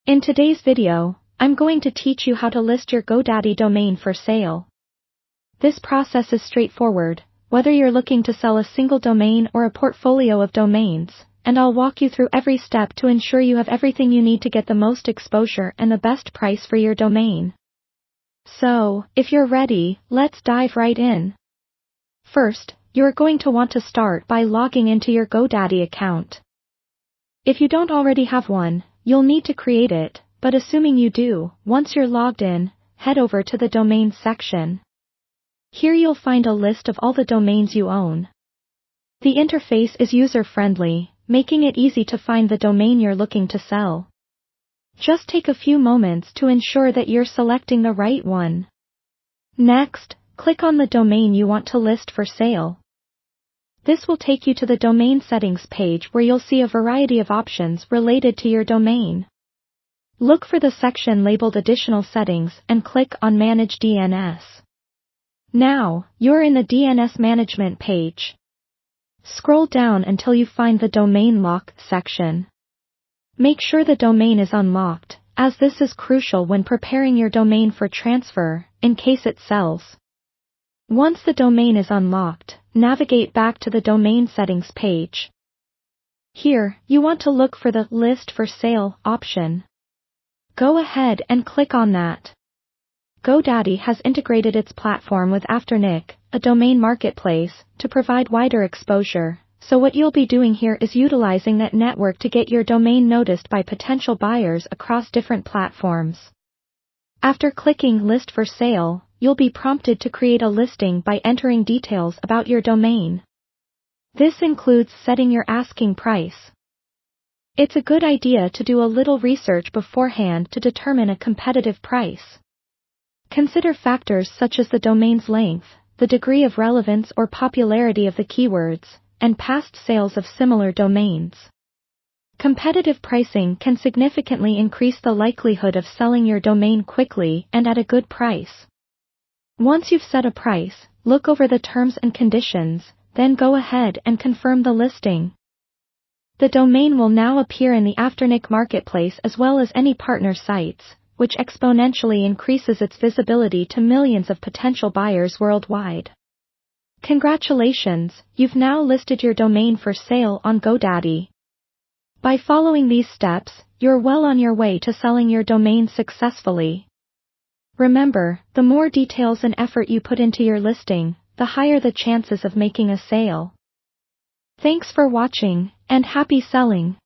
In today's video, I'm going to teach you how to list your GoDaddy domain for sale. This process is straightforward, whether you're looking to sell a single domain or a portfolio of domains, and I'll walk you through every step to ensure you have everything you need to get the most exposure and the best price for your domain. So, if you're ready, let's dive right in. First, you're going to want to start by logging into your GoDaddy account. If you don't already have one, you'll need to create it, but assuming you do, once you're logged in, head over to the Domains section. Here you'll find a list of all the domains you own. The interface is user-friendly, making it easy to find the domain you're looking to sell. Just take a few moments to ensure that you're selecting the right one. Next, click on the domain you want to list for sale. This will take you to the domain settings page where you'll see a variety of options related to your domain. Look for the section labeled Additional Settings and click on Manage DNS. Now, you're in the DNS Management page. Scroll down until you find the Domain Lock section. Make sure the domain is unlocked, as this is crucial when preparing your domain for transfer, in case it sells. Once the domain is unlocked, navigate back to the Domain Settings page. Here, you want to look for the List for Sale option. Go ahead and click on that. GoDaddy has integrated its platform with Afternic, a domain marketplace, to provide wider exposure, so what you'll be doing here is utilizing that network to get your domain noticed by potential buyers across different platforms. After clicking List for Sale, you'll be prompted to create a listing by entering details about your domain. This includes setting your asking price. It's a good idea to do a little research beforehand to determine a competitive price. Consider factors such as the domain's length, the degree of relevance or popularity of the keywords, and past sales of similar domains. Competitive pricing can significantly increase the likelihood of selling your domain quickly and at a good price. Once you've set a price, look over the terms and conditions, then go ahead and confirm the listing. The domain will now appear in the Afternic marketplace as well as any partner sites, which exponentially increases its visibility to millions of potential buyers worldwide. Congratulations, you've now listed your domain for sale on GoDaddy. By following these steps, you're well on your way to selling your domain successfully. Remember, the more details and effort you put into your listing, the higher the chances of making a sale. Thanks for watching, and happy selling!